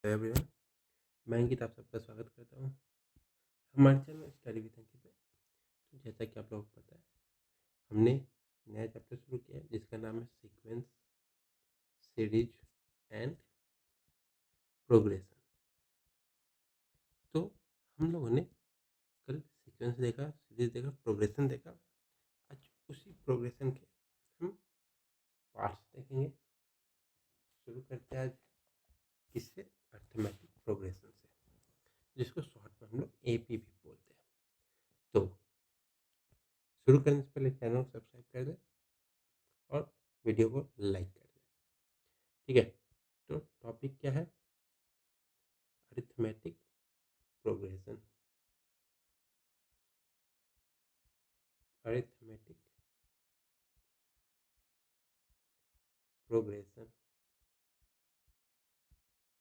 Everyone, मैं अंकित आप सबका स्वागत करता हूँ हमारे चैनल स्टडी विद अंकित में। तो जैसा कि आप लोगों को पता है, हमने नया चैप्टर शुरू किया है जिसका नाम है सीक्वेंस, सीरीज एंड प्रोग्रेशन। तो हम लोगों ने कल सीक्वेंस देखा, सीरीज देखा, प्रोग्रेशन देखा। आज उसी प्रोग्रेशन के हम पार्ट्स देखेंगे। शुरू करते हैं आज किससे? अर्थमेटिक प्रोग्रेशन से, जिसको शॉर्ट में हम लोग एपी भी बोलते हैं। तो शुरू करने से पहले चैनल को सब्सक्राइब कर दें और वीडियो को लाइक कर दें। ठीक है, तो टॉपिक क्या है? Arithmetic progression. अरिथमेटिक प्रोग्रेशन,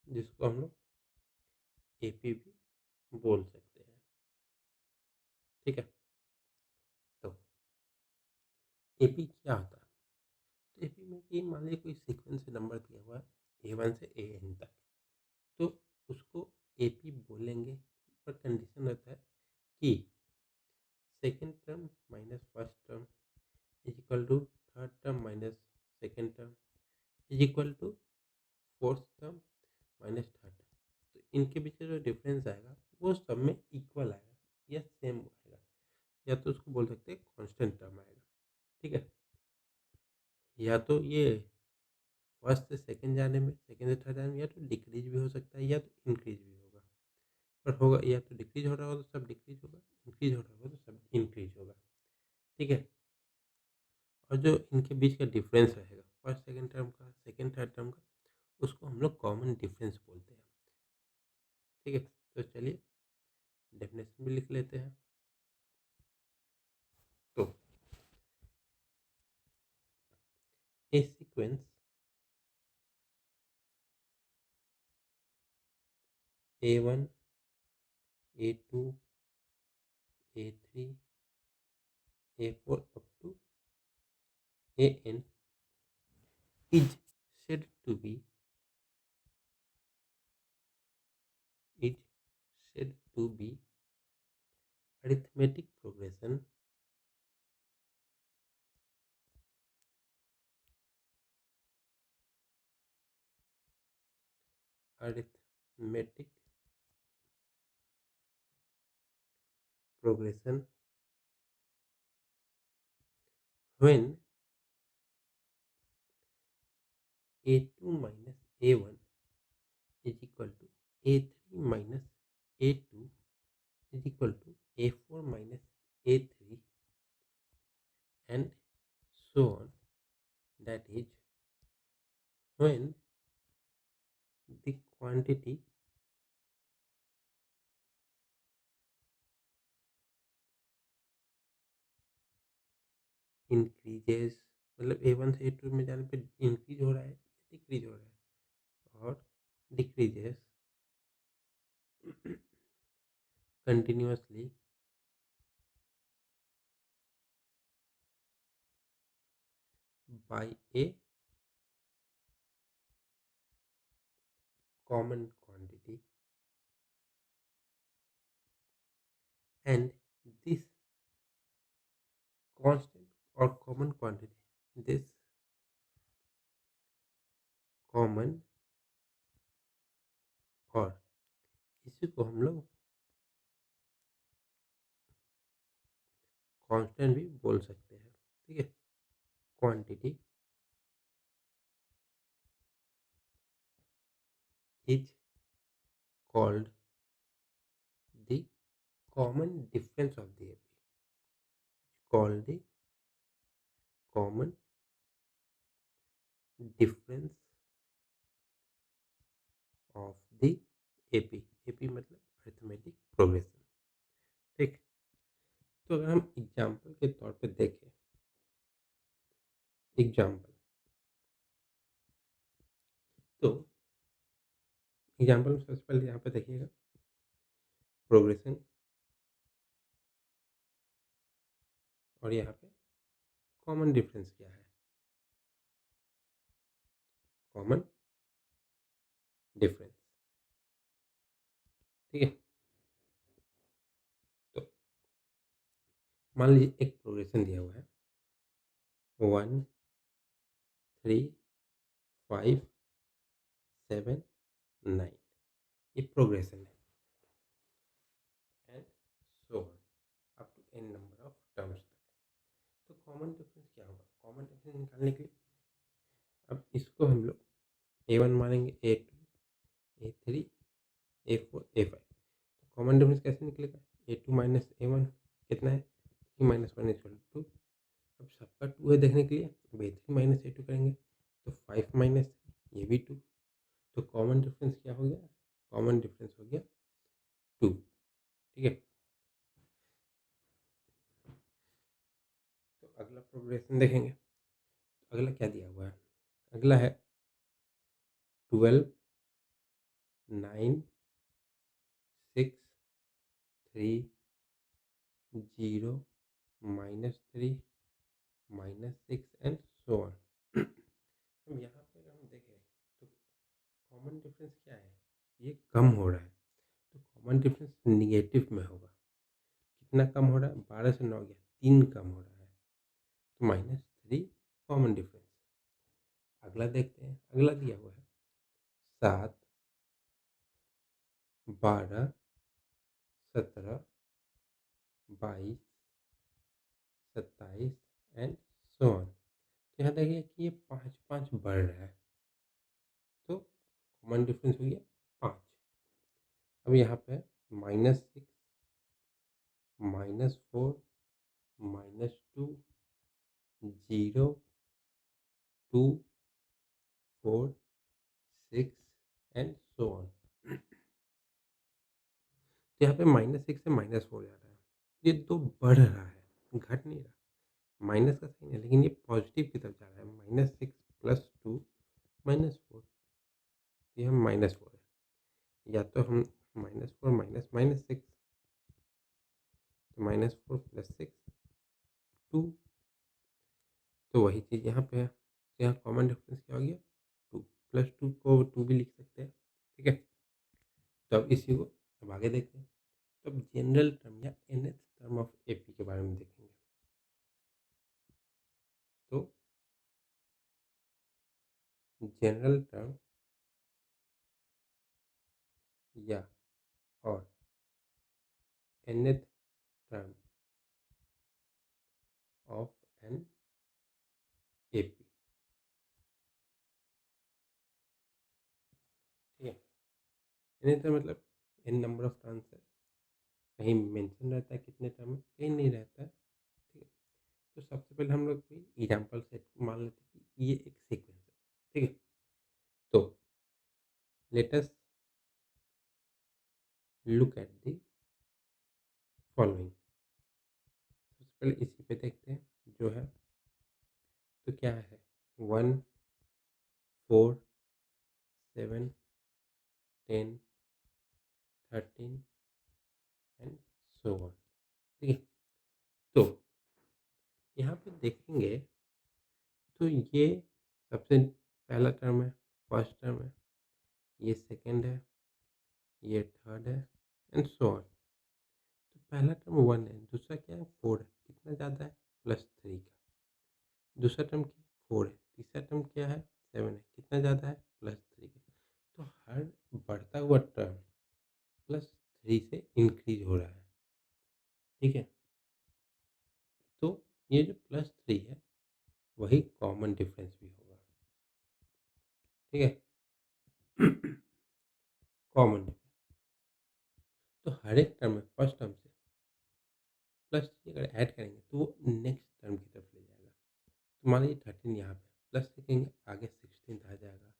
जिसको हम लोग एपी भी बोल सकते हैं। ठीक है, तो एपी क्या होता है? तो एपी में कि मान लीजिए कोई सीक्वेंस से नंबर दिया हुआ है A1 से AN तक, तो उसको एपी बोलेंगे। पर कंडीशन रहता है कि second term minus first term is equal to third term minus second term is equal to fourth term minus third term. तो इनके बीच का जो डिफरेंस आएगा वो सब में इक्वल आएगा या सेम आएगा, या तो उसको बोल सकते हैं कांस्टेंट टर्म आएगा। ठीक है, या तो ये फर्स्ट से सेकंड जाने में, सेकंड से थर्ड जाने में या तो डिक्रीज भी हो सकता है या तो इंक्रीज भी होगा। पर होगा या तो डिक्रीज हो रहा होगा तो सब डिक्रीज होगा, इंक्रीज हो रहा होगा तो सब इंक्रीज होगा। ठीक है, और जो इनके बीच का डिफरेंस रहेगा फर्स्ट सेकंड टर्म का, सेकंड थर्ड टर्म का, उसको हम लोग कॉमन डिफरेंस बोलते हैं। ठीक है, तो चलिए डेफिनेशन भी लिख लेते हैं। तो ए sequence A1, A2, A3, A4 up to AN is said to be is said to be arithmetic progression arithmetic progression when A2 minus A1 is equal to A3 minus A2 is equal to A4 minus A3 and so on. That is when the quantity increases, मतलब A1 से A2 में जाने पे increase हो रहा है या decrease हो रहा है, और decreases continuously by a common quantity, and this constant or common quantity, this common, और इसी को हम लोग कांस्टेंट भी बोल सकते हैं। ठीक है, quantity is called the common difference of the AP, called the common difference of the AP. AP मतलब अरिथमेटिक प्रोग्रेशन। ठीक, तो अगर हम एग्जाम्पल के तौर पे देखें, एग्जाम्पल, तो एग्जाम्पल में सबसे पहले यहाँ पे देखिएगा प्रोग्रेशन, और यहाँ पे कॉमन डिफरेंस क्या है? कॉमन डिफरेंस, ठीक है? तो मान लीजिए एक प्रोग्रेशन दिया हुआ है 1, 3, 5, 7, 9 ये प्रोग्रेशन है and so on up to N number of terms तक। तो कॉमन डिफरेंस क्या होगा? कॉमन डिफरेंस निकालने के लिए अब इसको हम लोग A1 मानेंगे, A2, A3, A4, A5। तो कॉमन डिफरेंस कैसे निकलेगा? A2 माइनस A1 कितना है? 3 माइनस 1 इक्वल टू 2। अब सबका 2 है देखने के लिए, अब A3 माइनस A2 करेंगे तो 5 माइनस 3 ये भी 2। तो कॉमन डिफरेंस क्या हो गया? कॉमन डिफरेंस हो गया 2। ठीक है? तो अगला प्रोग्रेशन देखेंगे। तो अगला क्या दिया हुआ है? अगला है 12, 9, 6, 3, 0, -3, -6 एंड सो ऑन। अब यहाँ पे अगर हम देखें तो कॉमन डिफरेंस क्या है? ये कम हो रहा है। तो कॉमन डिफरेंस निगेटिव में होगा। कितना कम हो रहा है? 12 से 9 गया, 3 कम हो रहा है। तो -3 कॉमन डिफरेंस। अगला देखते हैं, अगला दिया हुआ है 7, 12, 17, 22, 27 एंड सो ऑन। तो यहाँ देखिए कि ये 5-5 बढ़ रहा है। तो कॉमन डिफरेंस हो गया 5। अब यहाँ पे -6, -4, -2, 0, 2, 4, 6 एंड सो ऑन। तो यहाँ पे -6 से -4 जा रहा है। ये 2 बढ़ रहा है, घट नहीं रहा। माइनस का साइन है लेकिन ये पॉजिटिव की तरफ जा रहा है। -6 + 2 -4। ये हम -4 है। या तो हम -4 माइनस -6 तो -4 + 6 2। तो वही चीज़ यहाँ पे है। तो यहाँ कॉमन डिफरेंस क्या हो गया? 2 + 2 को 2 भी लिख सकते हैं। ठीक है? तो अब इसी को अब आगे देखते हैं। तो अब जनरल टर्म या nth टर्म ऑफ एपी के बारे में देखेंगे। तो जनरल टर्म या और nth term of an AP. ठीक है? nth टर्म मतलब n नंबर ऑफ टर्म्स है। कहीं मेंशन रहता है कितने टर्म है, कहीं नहीं रहता है। ठीक है? तो सबसे पहले हम लोग कोई एग्जाम्पल सेट मान लेते हैं कि ये एक सीक्वेंस है। ठीक है? तो let us look at the following. सबसे पहले इसी पे देखते हैं जो है। तो क्या है? 1, 4, 7, 10, 13 एंड सो ऑन। ठीक है? तो यहाँ पे देखेंगे तो ये सबसे पहला टर्म है, फर्स्ट टर्म है, ये सेकंड है, ये थर्ड है एंड सो ऑन। तो पहला टर्म 1 है, दूसरा क्या है? 4 है, कितना ज़्यादा है? +3 का। दूसरा टर्म क्या है? 4 है, तीसरा टर्म क्या है? 7 है, कितना ज़्यादा है? +3 का। तो हर बढ़ता हुआ टर्म +3 से इंक्रीज हो रहा है। ठीक है? तो ये जो +3 है वही कॉमन डिफरेंस भी होगा। ठीक है? कॉमन तो हर एक टर्म में फर्स्ट टर्म से +3 अगर ऐड करेंगे तो वो नेक्स्ट टर्म की तरफ ले जाएगा। तो मान लीजिए 13 यहाँ पे प्लस लिखेंगे, आगे 16th आ जाएगा,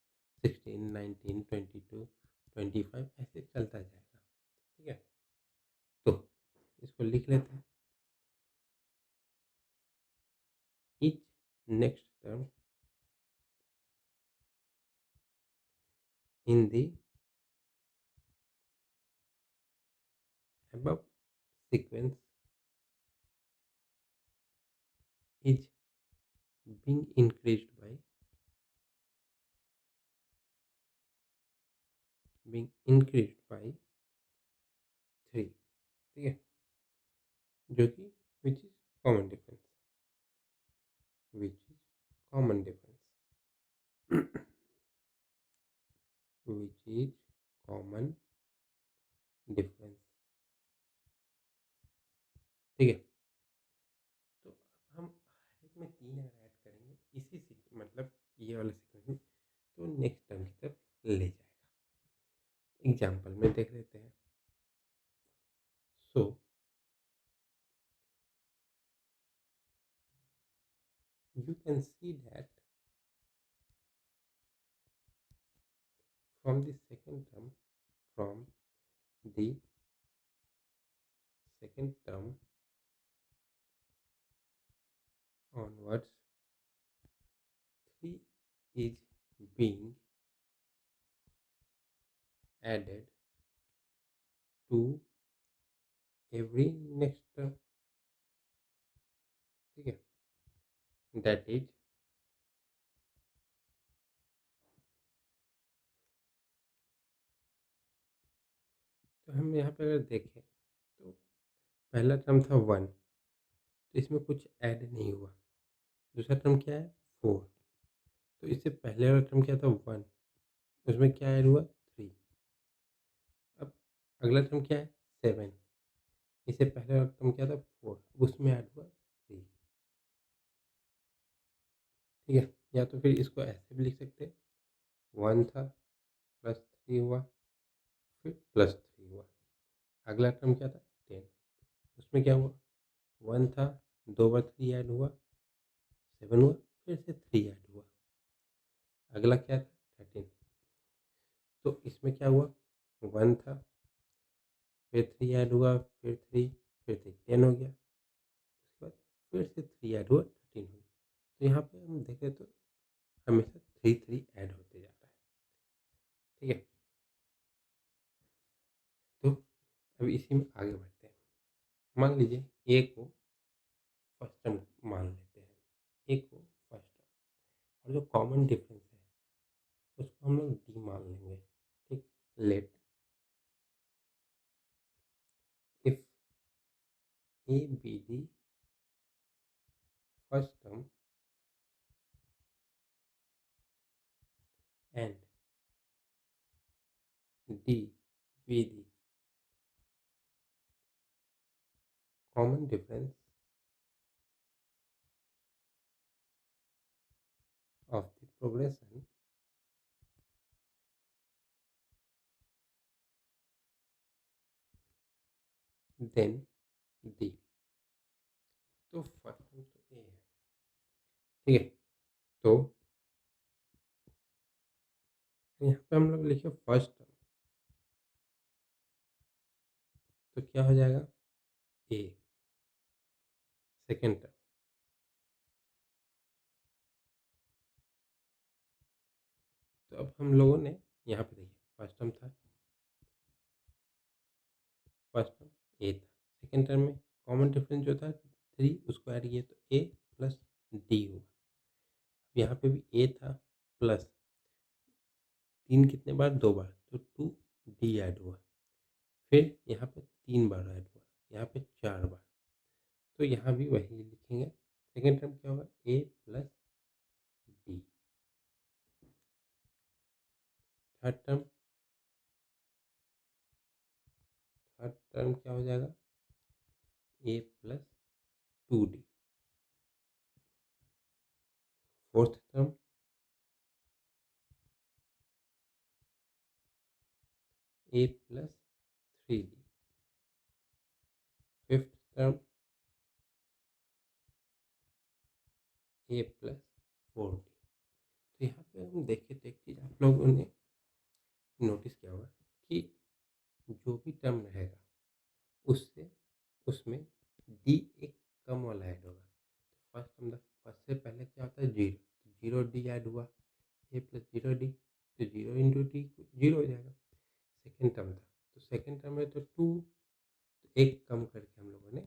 16, 19, 22, 25 ऐसे चलता जाएगा। ठीक है? तो इसको लिख लेते हैं। Each next term in the above sequence is being increased by 3, ठीक है, जो कि which is common difference, which is common difference, which is common difference, ठीक है। तो अब हम हर एक में 3 अगर ऐड करेंगे इसी मतलब ये वाले सीक्वेंस में, तो नेक्स्ट टर्म की तरफ ले जाएगा। एग्जाम्पल में देख लेते हैं। सो you can see that from the second term, from the second term onwards, 3 is being added to every next term, ठीक है, that is, तो हम यहाँ पे अगर देखें तो पहला टर्म था 1, तो इसमें कुछ ऐड नहीं हुआ। दूसरा टर्म क्या है 4, तो इससे पहले वाला टर्म क्या था 1, उसमें क्या ऐड हुआ 3। अब अगला टर्म क्या है 7, इससे पहले वाला टर्म क्या था 4, उसमें ऐड हुआ 3, ठीक है। या तो फिर इसको ऐसे भी लिख सकते हैं, 1 था +3 हुआ, फिर +3 हुआ। अगला टर्म क्या था 10, उसमें क्या हुआ 1 था, 2 बार 3 ऐड हुआ 7 हुआ, फिर से 3 ऐड हुआ। अगला क्या था 13, तो इसमें क्या हुआ 1 था, फिर 3 ऐड हुआ, फिर 3, फिर से 10 हो गया। उसके बाद फिर से 3 ऐड हुआ 13 हो गया। तो यहाँ पे हम देखें तो हमेशा 3 ऐड होते जा रहा है, ठीक है। तो अब इसी में आगे बढ़ते हैं। मान लीजिए ए को फर्स्ट टर्म मान लेते हैं, ए को फर्स्ट टर्म, और जो कॉमन डिफरेंस है उसको हम लोग डी मान लेंगे, ठीक। Let if A B the first term and D B the common difference of the progression, then D. तो फर्स्ट टर्म तो ए है, ठीक है। तो यहाँ पे हम लोग लिखे फर्स्ट टर्म, तो क्या हो जाएगा ए। सेकेंड टर्म, तो अब हम लोगों ने यहाँ पे देखिए फर्स्ट टर्म था, फर्स्ट टर्म ए था, सेकेंड टर्म में कॉमन डिफरेंस जो था 3, उसको ऐड किए तो ए प्लस डी हुआ। अब यहाँ पे भी ए था प्लस 3 कितने बार 2 बार, तो 2 डी ऐड हुआ। फिर यहाँ पे 3 बार ऐड हुआ, यहाँ पे 4 बार, तो यहाँ भी वही लिखेंगे। सेकेंड टर्म क्या होगा A plus D. Third term, third term क्या हो जाएगा A plus 2 D. Fourth term A plus 3 D. Fifth term A plus 4 D. तो यहाँ पे हम देखें तो एक चीज़ आप लोगों ने नोटिस किया होगा कि जो भी टर्म रहेगा उससे उसमें डी एक कम वाला ऐड होगा। तो फर्स्ट टर्म फर्स्ट से पहले क्या होता है 0, तो 0 डी ऐड हुआ, ए प्लस 0 डी, तो 0 × डी 0 हो जाएगा। सेकेंड टर्म था, तो सेकेंड टर्म में तो 2, तो एक कम करके हम लोगों ने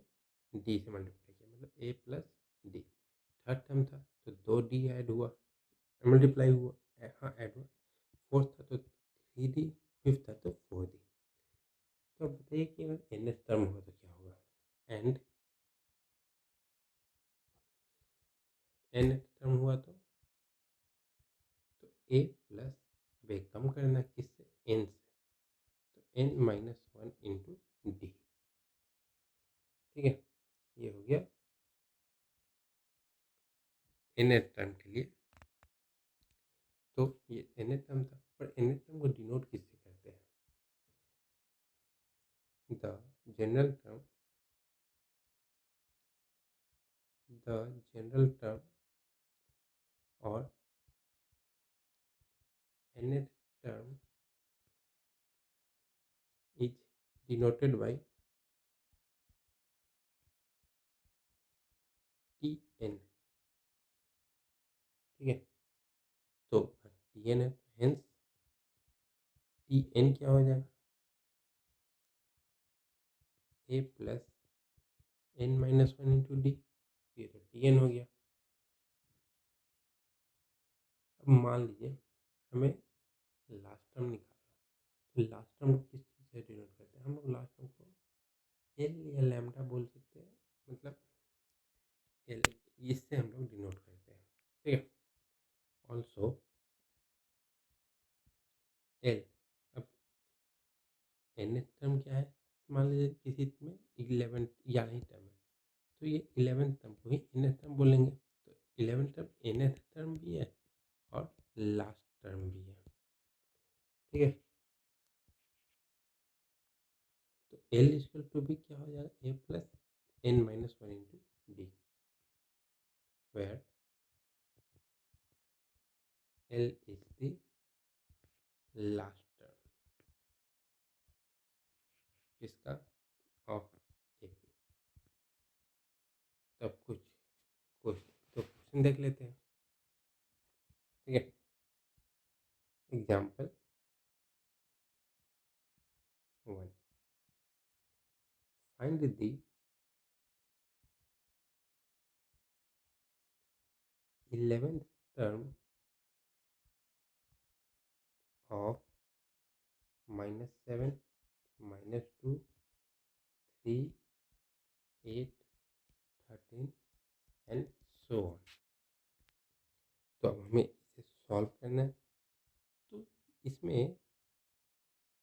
डी से मल्टीप्लाई किया, मतलब ए प्लस डी। थर्ड टर्म था तो 2 डी ऐड हुआ, मल्टीप्लाई हुआ, हाँ ऐड हुआ। फोर्थ था तो 3 डी, फिफ्थ था तो 4 डी। तो अब बताइए ए के बाद nth टर्म होगा तो क्या होगा, एंड nth टर्म हुआ तो ए प्लस, अब एक कम करना है किससे, एन से, तो N minus one into D. ठीक है, ये हो गया nth टर्म के लिए। तो ये nth टर्म था, पर nth टर्म को डिनोट किससे करते हैं, the general term, the general term और nth term is denoted by Tn। ठीक है, तो Tn है, तो हेंस Tn क्या हो जाएगा, a plus n minus one into D, ये तो Tn हो गया। अब मान लीजिए हमें लास्ट टर्म निकालना, तो लास्ट टर्म को किस चीज़ से डिनोट करते हैं हम लोग, लास्ट टर्म को एल या लैम्डा बोल सकते हैं, मतलब एल, इससे हम लोग डिनोट करते हैं। ठीक है, ऑल्सो एल। अब nth टर्म क्या है, मान लीजिए किसी में 11 11 टर्म है, तो ये 11 टर्म को ही nth टर्म बोलेंगे। तो 11 टर्म nth टर्म भी है और लास्ट टर्म भी है। ठीक है, तो L इक्वल टू भी क्या हो जाएगा, A plus N minus one into D, where L is the last term किसका, ऑफ एपी। तब कुछ कुछ तो क्वेश्चन देख लेते हैं। ठीक है, example 1, find the 11th term of -7, -2, 3, 8, 13 and so on. तो अब हमें इसे सॉल्व करना है, तो इसमें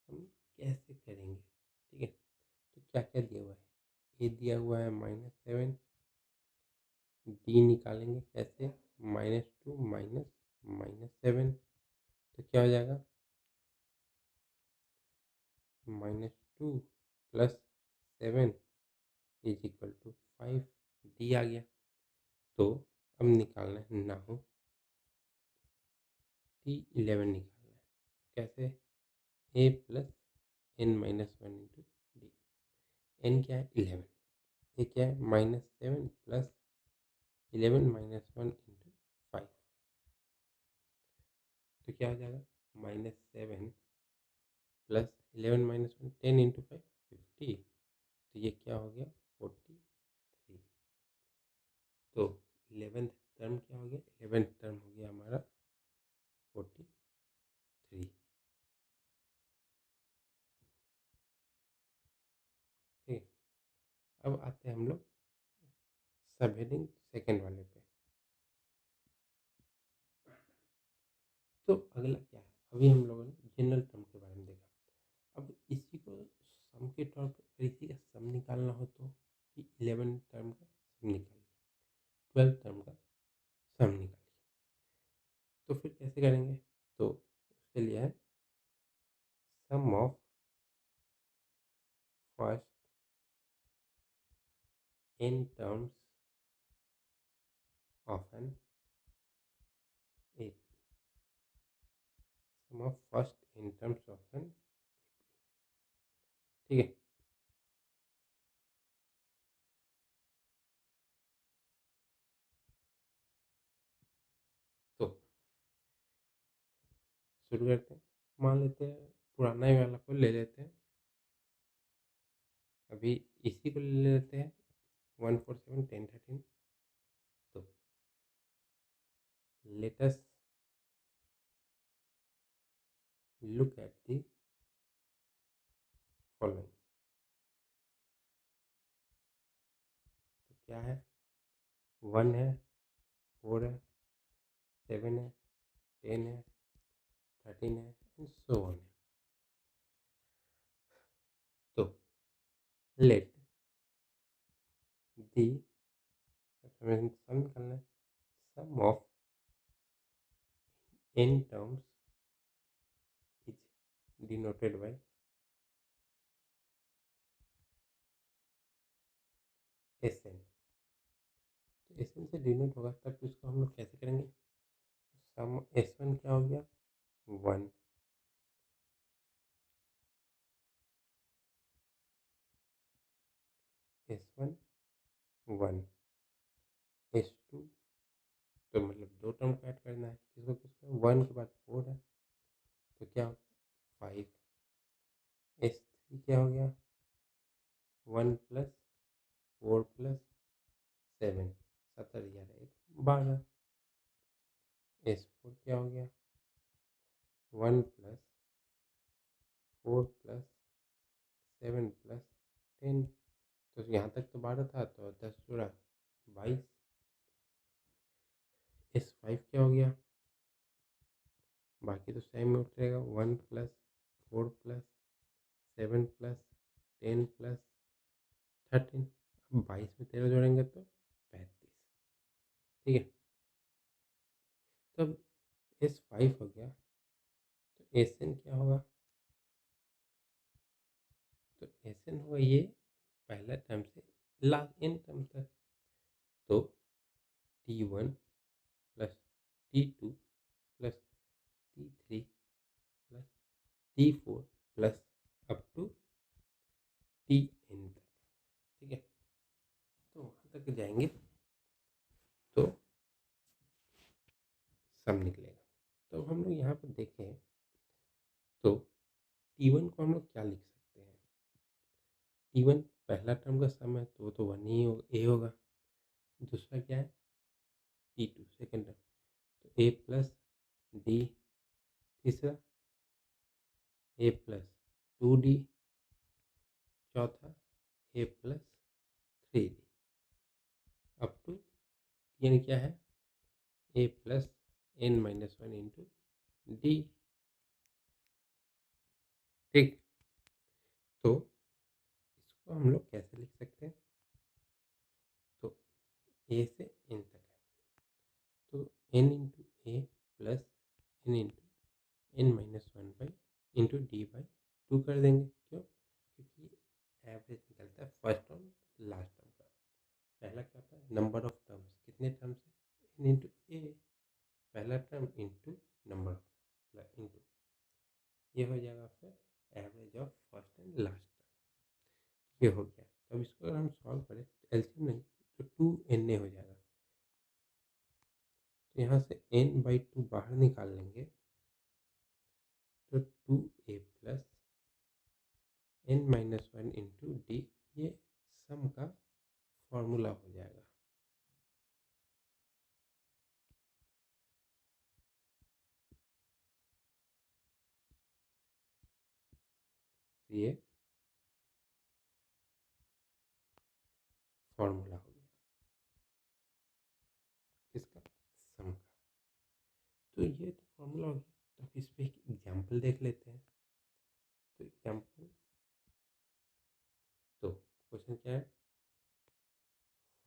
हम कैसे करेंगे। ठीक है, तो क्या क्या दिया हुआ है, ए दिया हुआ है -7, डी निकालेंगे कैसे, -2 माइनस -7, तो क्या हो जाएगा, -2 plus 7 is equal to 5, D आ गया। तो अब निकालना है नाउ T11 निकालना है, कैसे, A plus N minus one into D. N क्या है 11, ये क्या है -7 प्लस 11 माइनस वन इंटू 5, तो क्या हो जाएगा, -7 प्लस 11 माइनस वन 10 इंटू 5 50, तो ये क्या हो गया 43। तो 11th टर्म क्या हो गया, 11th टर्म हो गया हमारा 43। ठीक है, अब आते हैं हम लोग सब हेडिंग सेकेंड वाले पे। तो अगला क्या है, अभी हम लोगों ने जनरल टर्म के बारे में देखा। अब इसी को सम के तौर पर, इसी का सम निकालना हो तो, कि 11 टर्म का सम निकालिए, 12 टर्म का सम निकालिए, तो फिर कैसे करेंगे, तो उसके लिए है sum of first n terms of N AP, sum of first n terms of N. ठीक है, तो शुरू करते हैं, मान लेते हैं पुराना ही वाला को ले लेते हैं, अभी इसी को ले लेते हैं 147 10 13। तो let us look at the following। क्या है, 1 है, 4 है, 7 है, 10 है, 13 है एंड सो ऑन है। तो लेट दी, हमें सम निकालना है, sum of n terms is denoted by Sn। तो Sn से डिनोट होगा, तब इसको हम लोग कैसे करेंगे, सम S1 क्या हो गया, 1, S1 1, S2, तो मतलब दो टर्म को ऐड करना है, किसको किसको, 1 के बाद 4 है तो क्या हो, 5, S3 क्या हो गया, 1 प्लस 4 प्लस 7, 17 11 1 12, S4 क्या हो गया, 1 प्लस 4 प्लस 7 प्लस 10, तो यहाँ तक तो 12 था, तो 10 जुड़ा 22, S5 क्या हो गया, बाकी तो सेम में उतरेगा, 1 प्लस 4 प्लस 7 प्लस 10 प्लस 13, अब 22 में 13 जोड़ेंगे तो 35, ठीक है। तब S5 हो गया, तो Sn क्या होगा, तो Sn होगा ये पहला टर्म से लास्ट n टर्म तक, तो T1 plus T2 plus T3 plus T4 plus up to Tn तक, ठीक है। तो वहाँ तक जाएंगे तो सम निकलेगा। तो हम लोग यहाँ पर देखें तो T1 को हम लोग क्या लिख सकते हैं, T1 पहला टर्म का सम है तो वो तो 1 ही होगा, A होगा। दूसरा क्या है, T2 सेकेंड टर्म, तो A प्लस डी। तीसरा A प्लस 2D। चौथा A plus 3D up to यानी क्या है, A plus n-1 into D, ठीक। तो इसको हम लोग कैसे लिख सकते हैं, तो A से n तक है, तो n into A plus n into n-1 by into D by 2 कर देंगे। क्यों, क्योंकि एवरेज निकलता है फर्स्ट टर्म लास्ट टर्म का। पहला क्या होता है, नंबर ऑफ टर्म्स, कितने टर्म्स है, n इंटू ए, पहला term into number of into, ये हो जाएगा फिर average of first and last term, ये हो गया। तो अब इसको अगर हम सॉल्व करें तो एलसीएम लेंगे तो 2na हो जाएगा, तो यहाँ से n/2 बाहर निकाल लेंगे तो 2a plus n-1 into D, ये सम का फॉर्मूला हो जाएगा। तो ये फॉर्मूला हो गया किसका, सम का। तो ये तो फॉर्मूला हो गया, तो अब इस पे एक एग्जाम्पल देख लेते हैं। तो एग्जाम्पल, तो क्वेश्चन क्या है,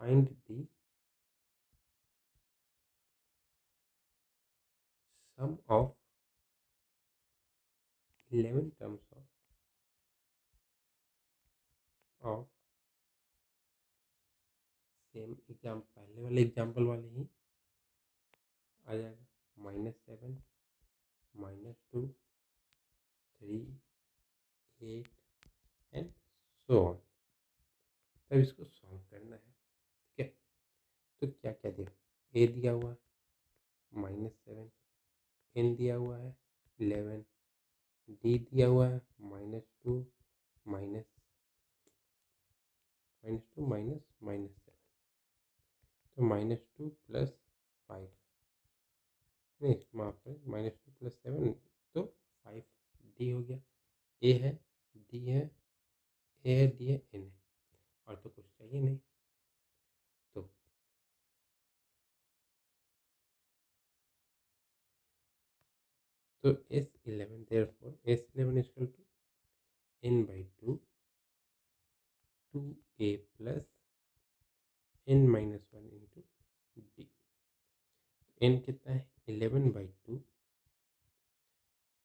find the sum of 11 terms of same exam, पहले वाले एग्जाम्पल वाले ही आ जाएगा, -7, -2, 3, 8 एंड सो ऑन। तब इसको सॉल्व करना है, ठीक है। तो क्या क्या दिया, ए दिया हुआ है -7, एन दिया हुआ है 11, डी दिया हुआ है -2 माइनस -2 माइनस -7, तो -2 प्लस 5, नहीं माफ करें, -2 प्लस 7 तो 5, डी हो गया, ए है, डी है, ए है, डी है, एन है, और तो कुछ चाहिए नहीं। So S11, therefore S11 is equal to n by 2, 2a plus n minus 1 into d. n कितना है 11 by 2,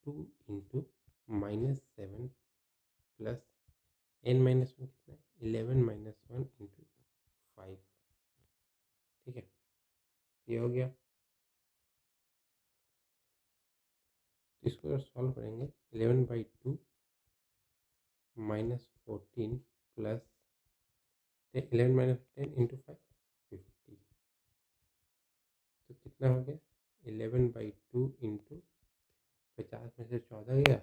2 into minus 7 plus n minus 1 कितना है 11 minus 1 into 5. ठीक है, ये हो गया। तो इसको अगर सॉल्व करेंगे 11 by 2 minus 14 plus 11 minus 10 into 5 50. तो कितना हो गया 11 by 2 इंटू 50 में से 14 गया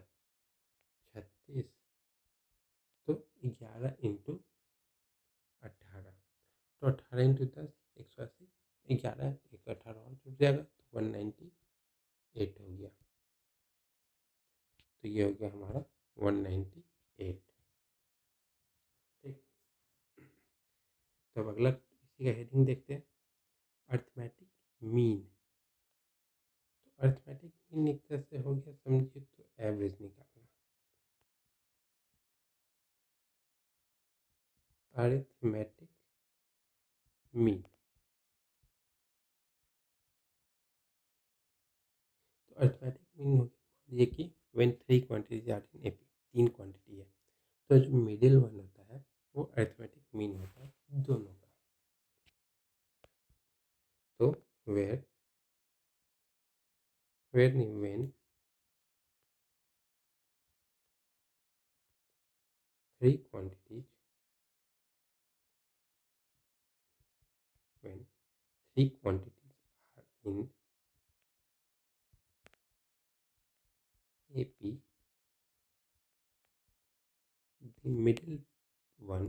36, तो 11 इंटू 18, तो 18 इंटू 10 180, 11 एक 18 और जुड़ जाएगा तो 198 हो गया। तो ये हो गया हमारा 198। ठीक, तो अब अगला इसी का हेडिंग देखते हैं, अर्थमेटिक मीन। तो अर्थमेटिक मीन एक तरह से हो गया समझिए तो एवरेज निकालना। अरिथमेटिक मीन, तो अरिथमेटिक मीन हो गया ये कि when 3 quantities are in AP, 3 quantity है तो जो मिडिल वन होता है वो अरिथमेटिक मीन होता है दोनों का। तो वेयर वेयर नहीं when 3 quantities when 3 quantities are in AP, the middle one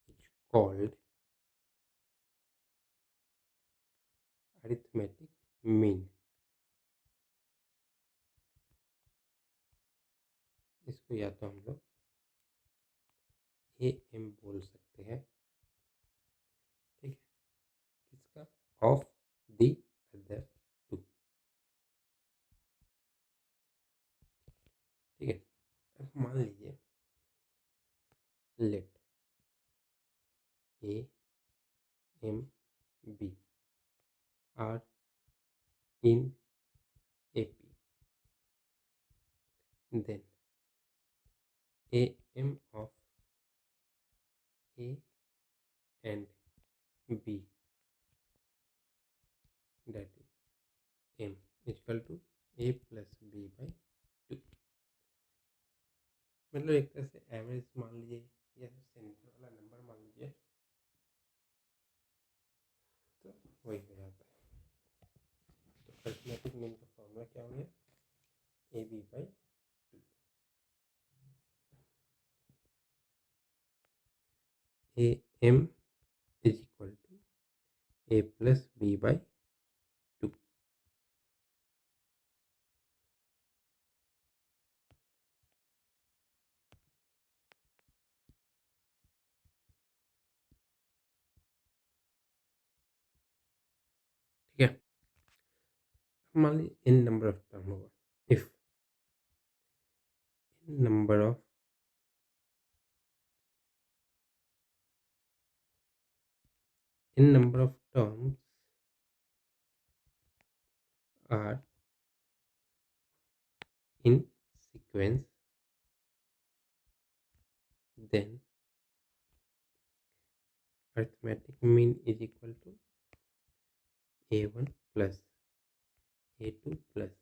is called arithmetic mean। इसको या तो हम लोग AM बोल सकते हैं, ठीक है, किसका, ऑफ द अदर टू। ठीक है, अब मान लीजिए let A M B are in AP, then AM of A and B, that is M is equal to A plus B by 2। मतलब एक तरह से एवरेज मान लीजिए या सेंटर वाला नंबर मान लीजिए, तो वही हो जाता है। तो अरिथमेटिक मीन का फॉर्मूला क्या हो गया, A B by 2। A M is equal to A plus B by 2। ठीक है, मान लीजिए इन नंबर ऑफ टर्म होगा, if N number of terms are in sequence then arithmetic mean is equal to a1 plus a2 plus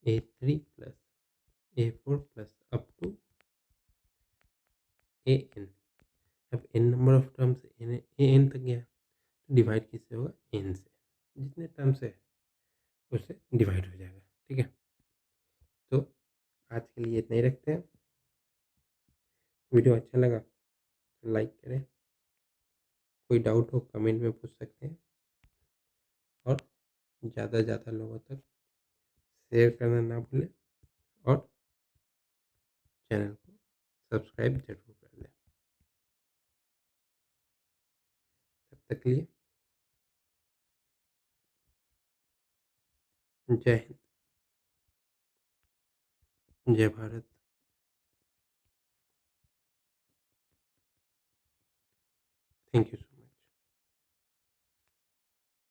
a3 plus a4 plus up to an। अब n number of terms an तक गया तो divide किससे होगा, n से, जितने terms है उससे डिवाइड हो जाएगा। ठीक है, तो आज के लिए इतना ही रखते हैं। वीडियो अच्छा लगा तो लाइक करें, कोई डाउट हो कमेंट में पूछ सकते हैं, और ज़्यादा से ज़्यादा लोगों तक शेयर करना ना भूलें, और चैनल को सब्सक्राइब जरूर कर लें। तब तक के लिए जय हिंद, जय भारत। Thank you.